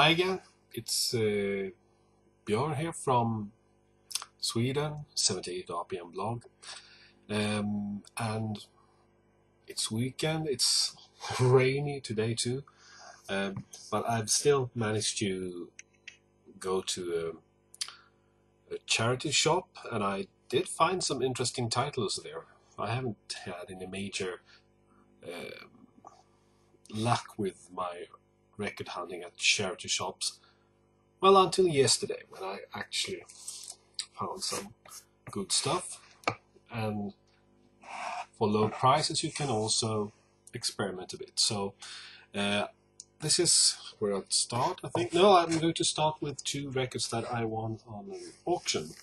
Hi again, it's Björn here from Sweden, 78 RPM blog. And it's weekend, it's rainy today too, but I've still managed to go to a charity shop, and I did find some interesting titles there. I haven't had any major luck with my record hunting at charity shops. Well, until yesterday, when I actually found some good stuff, and for low prices you can also experiment a bit. So this is where I'll start, I think. No, I'm going to start with two records that I won on an auction,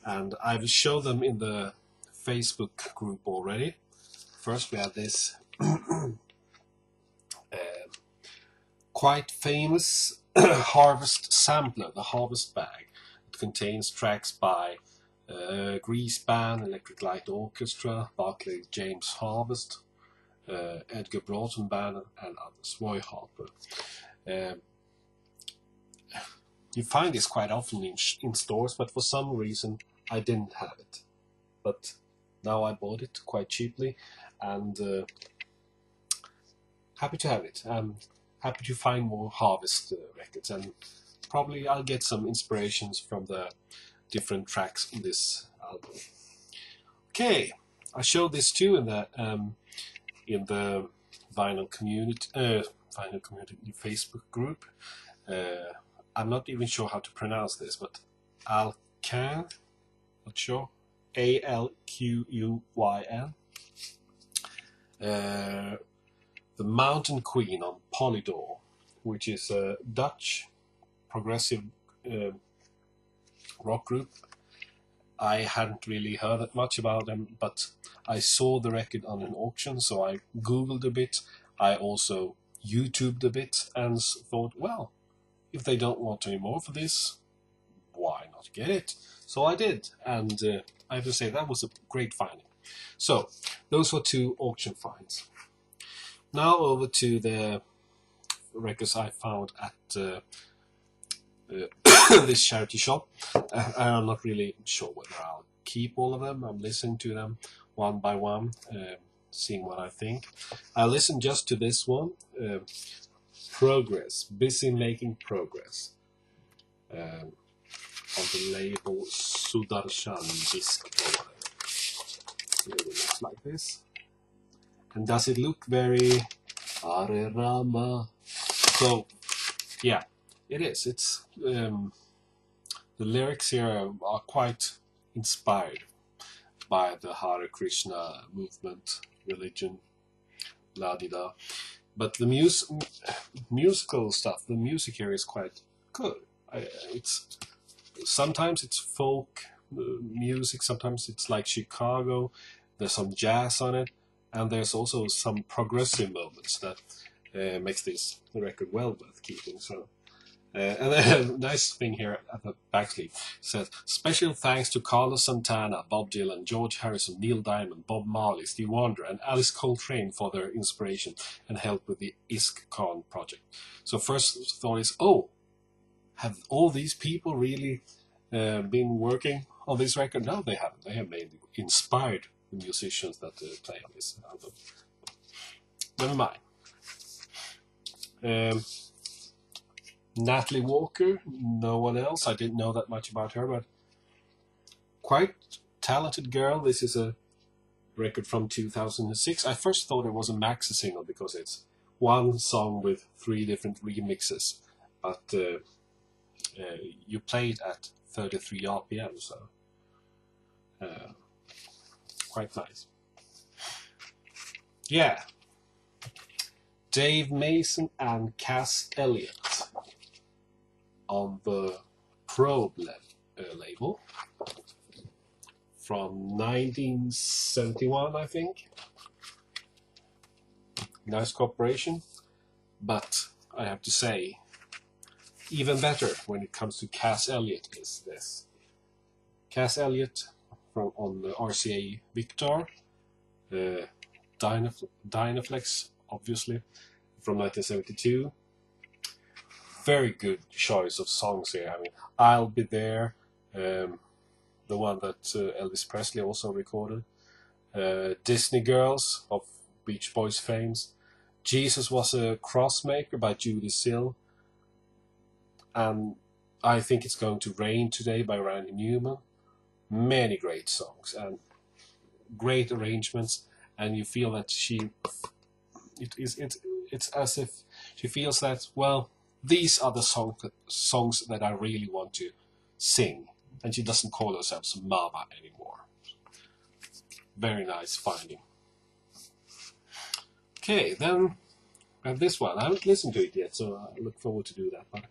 and I've shown them in the Facebook group already. First we have this quite famous Harvest sampler, the Harvest bag. It contains tracks by Grease Band, Electric Light Orchestra, Barclay James Harvest, Edgar Broughton Band, and others, Roy Harper. You find this quite often in stores, but for some reason I didn't have it. But now I bought it quite cheaply, and happy to have it. I'm happy to find more Harvest records, and probably I'll get some inspirations from the different tracks on this album. Okay, I showed this too in the vinyl community Facebook group. I'm not even sure how to pronounce this, but Alquyn, not sure, Alquyn. The Mountain Queen on Polydor, which is a Dutch progressive rock group. I hadn't really heard that much about them, but I saw the record on an auction, so I googled a bit. I also YouTubed a bit and thought, well, if they don't want any more for this, why not get it? So I did, and I have to say that was a great finding. So those were two auction finds. Now over to the records I found at this charity shop. I'm not really sure whether I'll keep all of them. I'm listening to them one by one, seeing what I think. I listened just to this one, Progress, Busy Making Progress, on the label Sudarshan Disc or whatever. It looks like this. And does it look very Hare Rama? So, yeah, it is. It's the lyrics here are quite inspired by the Hare Krishna movement, religion, la-di-da. But the musical stuff, the music here is quite good. Sometimes it's folk music, sometimes it's like Chicago. There's some jazz on it, and there's also some progressive moments that makes this record well worth keeping. So, and the nice thing here at the back sleeve says, special thanks to Carlos Santana, Bob Dylan, George Harrison, Neil Diamond, Bob Marley, Steve Wonder, and Alice Coltrane for their inspiration and help with the ISKCON project. So first thought is, oh, have all these people really been working on this record? No, they haven't. They have mainly inspired the musicians that play on this album. Never mind. Natalie Walker, no one else. I didn't know that much about her, but quite talented girl. This is a record from 2006. I first thought it was a maxi single because it's one song with 3 different remixes, but you play it at 33 RPM, so quite nice. Yeah, Dave Mason and Cass Elliot on the Probe label from 1971, I think. Nice cooperation, but I have to say, even better when it comes to Cass Elliot is this. Cass Elliot on the RCA Victor, Dynaflex, obviously, from 1972. very good choice of songs here. I mean, I'll Be There, the one that Elvis Presley also recorded. Disney Girls of Beach Boys fame. Jesus Was a Crossmaker by Judy Sill. And I Think It's Going to Rain Today by Randy Newman. Many great songs and great arrangements, and you feel that it's as if she feels that, well, these are the songs that I really want to sing, and she doesn't call herself Mama anymore. Very nice finding. Okay, then we have this one. I haven't listened to it yet, so I look forward to do that. But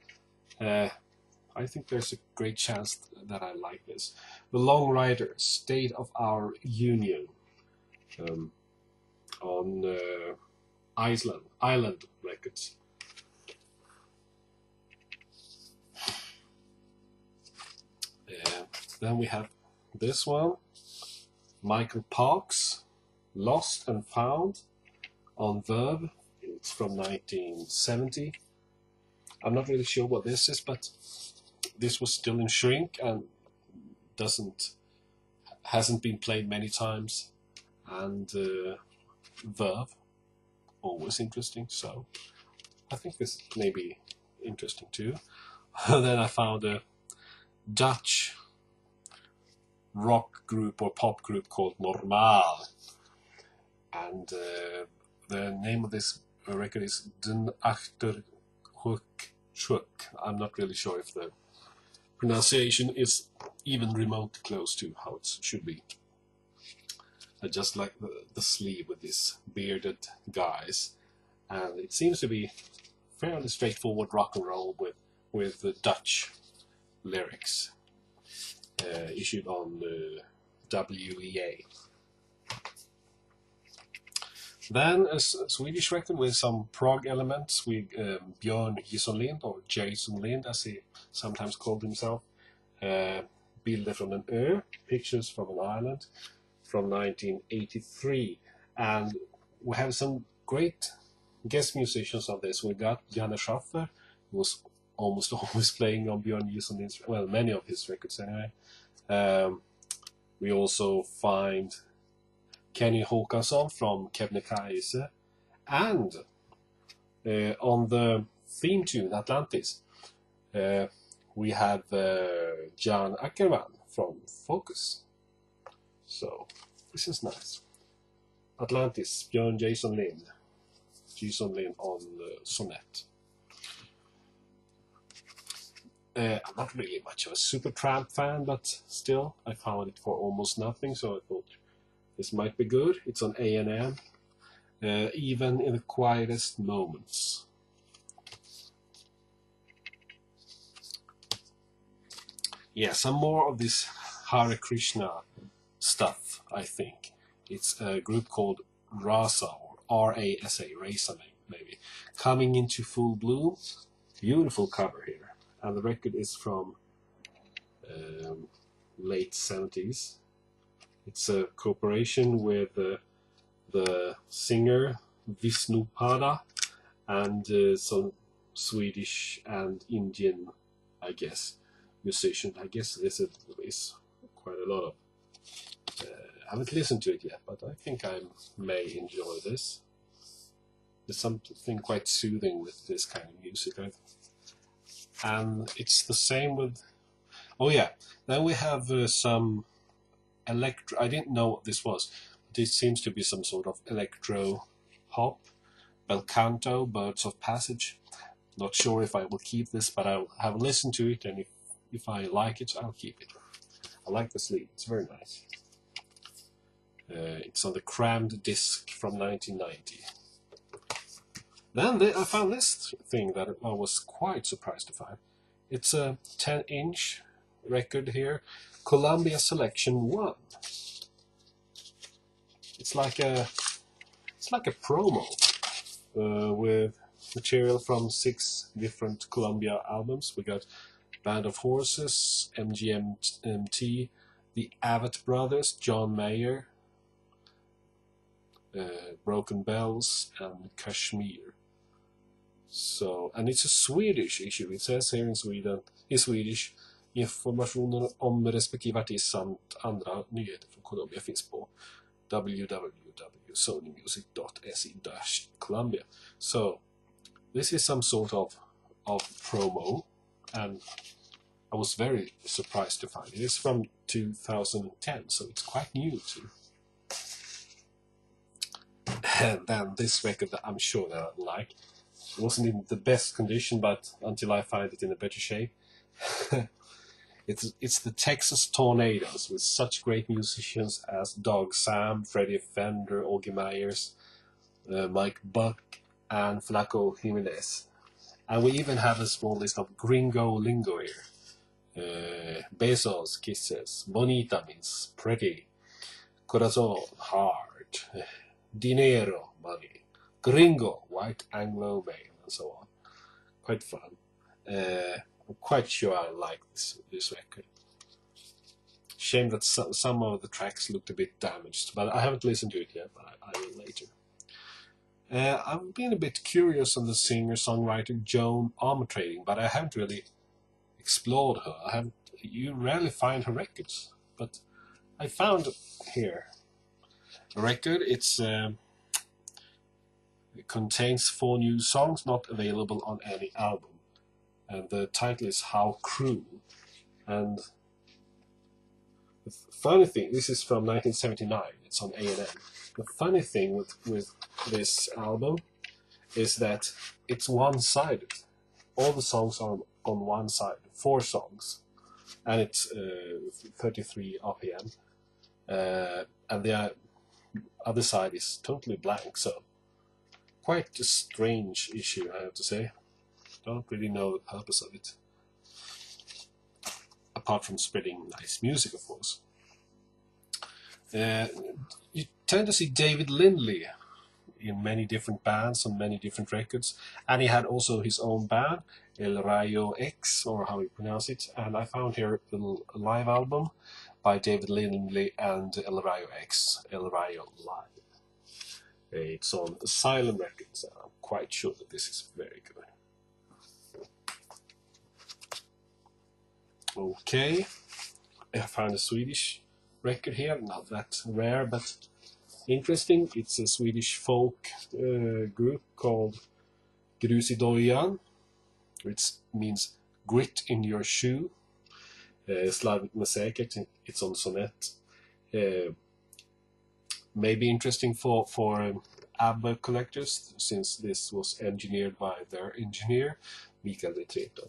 I think there's a great chance that I like this. The Long Riders, State of Our Union, on Island Records. Then we have this one, Michael Parks, Lost and Found, on Verve. It's from 1970. I'm not really sure what this is, but this was still in shrink and hasn't been played many times. And Verve, always interesting, so I think this may be interesting too. Then I found a Dutch rock group or pop group called Normaal, and the name of this record is Den Achterhoek. I'm not really sure if the pronunciation is even remotely close to how it should be. I just like the sleeve with these bearded guys, and it seems to be fairly straightforward rock and roll with the Dutch lyrics, issued on WEA. Then a Swedish record with some prog elements with Björn Jason Lind, or Jason Lind as he sometimes called himself. Bilder från en ö, Pictures from an Island, from 1983. And we have some great guest musicians on this. We got Janne Schaffer, who was almost always playing on Björn Jason Lind's, well, many of his records anyway. We also find Kenny Håkansson from Kebnekaise, and on the theme tune Atlantis we have Jan Ackerman from Focus. So this is nice. Atlantis, Björn Jason Lind on Sonett. I'm not really much of a Supertramp fan, but still I found it for almost nothing, so I thought this might be good. It's on A&M, even in the quietest moments. Yeah, some more of this Hare Krishna stuff, I think. It's a group called Rasa, or R-A-S-A, Rasa maybe, coming into full bloom. Beautiful cover here. And the record is from late 70s. It's a cooperation with the singer Vishnupada and some Swedish and Indian, I guess, musicians. I guess this is quite a lot of. I haven't listened to it yet, but I think I may enjoy this. There's something quite soothing with this kind of music. And it's the same with. Oh yeah, then we have some electro. I didn't know what this was. This seems to be some sort of electro pop. Bel Canto, Birds of Passage. Not sure if I will keep this, but I'll have a listen to it, and if I like it, I'll keep it. I like the sleeve, it's very nice. It's on the crammed disc from 1990. Then I found this thing that I was quite surprised to find. It's a 10-inch record here, Columbia Selection 1. It's like a promo with material from 6 different Columbia albums. We got Band of Horses, MGMT, the Avett Brothers, John Mayer, Broken Bells, and Kashmir. So, and it's a Swedish issue. It says here in Swedish, informationen om respektive artist samt andra nyheter från Columbia finns på www.sonymusic.se/Columbia. So, this is some sort of promo, and I was very surprised to find it. It's from 2010, so it's quite new too. And then this record that I'm sure that I like. It wasn't in the best condition, but until I find it in a better shape. It's the Texas Tornadoes, with such great musicians as Dog Sam, Freddie Fender, Augie Myers, Mike Buck, and Flaco Jimenez. And we even have a small list of Gringo Lingo here. Bezos, Kisses, Bonita means pretty, Corazon, hard, Dinero, money, Gringo, white Anglo male, and so on. Quite fun. I'm quite sure I like this record. Shame that some of the tracks looked a bit damaged, but I haven't listened to it yet, but I will later. I've been a bit curious on the singer-songwriter Joan Armatrading, but I haven't really explored her. You rarely find her records, but I found here a record. It contains 4 new songs not available on any album, and the title is How Cruel. And the funny thing, this is from 1979. It's on A&M. The funny thing with this album is that it's one-sided. All the songs are on one side, 4 songs, and it's 33 RPM, and the other side is totally blank. So quite a strange issue, I have to say. Don't really know the purpose of it, apart from spreading nice music, of course. You tend to see David Lindley in many different bands on many different records, and he had also his own band, El Rayo X, or how you pronounce it. And I found here a live album by David Lindley and El Rayo X, El Rayo Live. It's on Asylum Records, and I'm quite sure that this is very good. Okay, I found a Swedish record here, not that rare, but interesting. It's a Swedish folk group called Grus i dojan, which means grit in your shoe. Slarvigt men säkert, it's on Sonett. Maybe interesting for ABBA collectors, since this was engineered by their engineer, Mikael Retreto.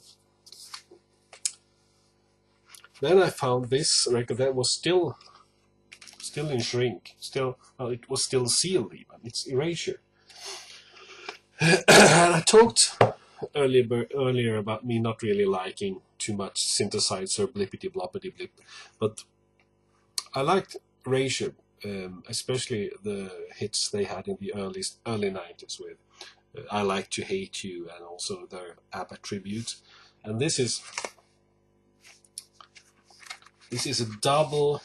Then I found this record that was still in shrink. It was still sealed even. It's Erasure. And I talked earlier about me not really liking too much synthesizer blippity bloppity blip, but I liked Erasure, especially the hits they had in the early 90s with I Like to Hate You, and also their ABBA tribute. And this is a double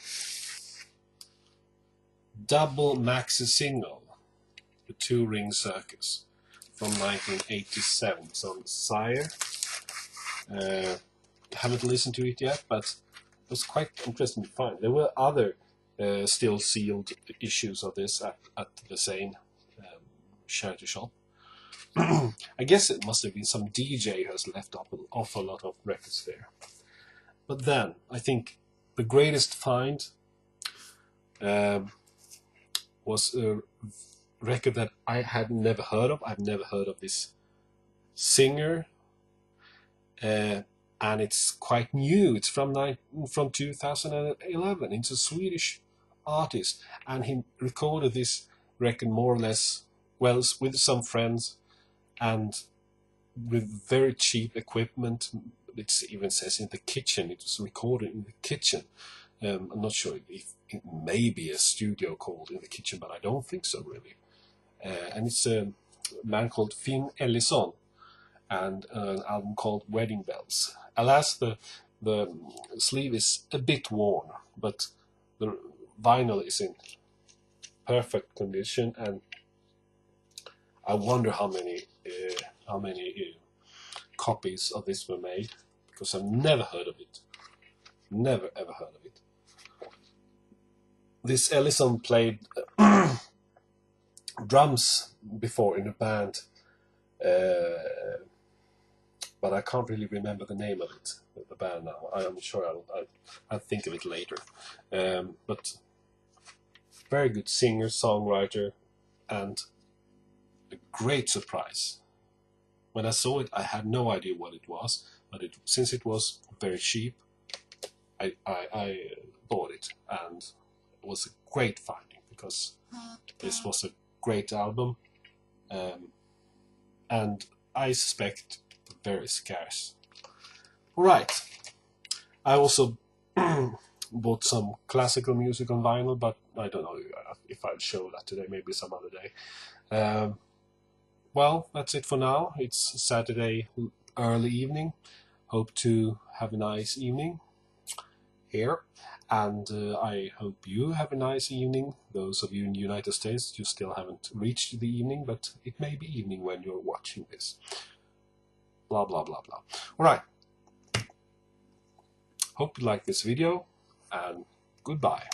maxi single, The Two Ring Circus, from 1987. It's on Sire. Haven't listened to it yet, but it was quite interesting to find. There were other still sealed issues of this at the same charity shop. I guess it must have been some DJ who has left off a lot of records there. But then, I think the greatest find was a record that I had never heard of. I've never heard of this singer, and it's quite new. It's from 2011. It's a Swedish artist, and he recorded this record more or less, well, with some friends and with very cheap equipment. It even says in the kitchen. It was recorded in the kitchen. I'm not sure if it may be a studio called In the Kitchen, but I don't think so, really. And it's a man called Finn Ellison, and an album called Wedding Bells. Alas, the sleeve is a bit worn, but the vinyl is in perfect condition, and I wonder how many how many copies of this were made, because I've never heard of it. Never ever heard of it. This Ellison played drums before in a band, but I can't really remember the name of it, the band now. I'm sure I'll think of it later. But very good singer, songwriter, and a great surprise. When I saw it, I had no idea what it was, but since it was very cheap, I bought it, and it was a great finding, because this was a great album, and I suspect very scarce. Alright, I also bought some classical music on vinyl, but I don't know if I'll show that today, maybe some other day. Well, that's it for now. It's Saturday early evening. Hope to have a nice evening here, and I hope you have a nice evening. Those of you in the United States, you still haven't reached the evening, but it may be evening when you're watching this. Blah blah blah blah. Alright, hope you like this video, and goodbye.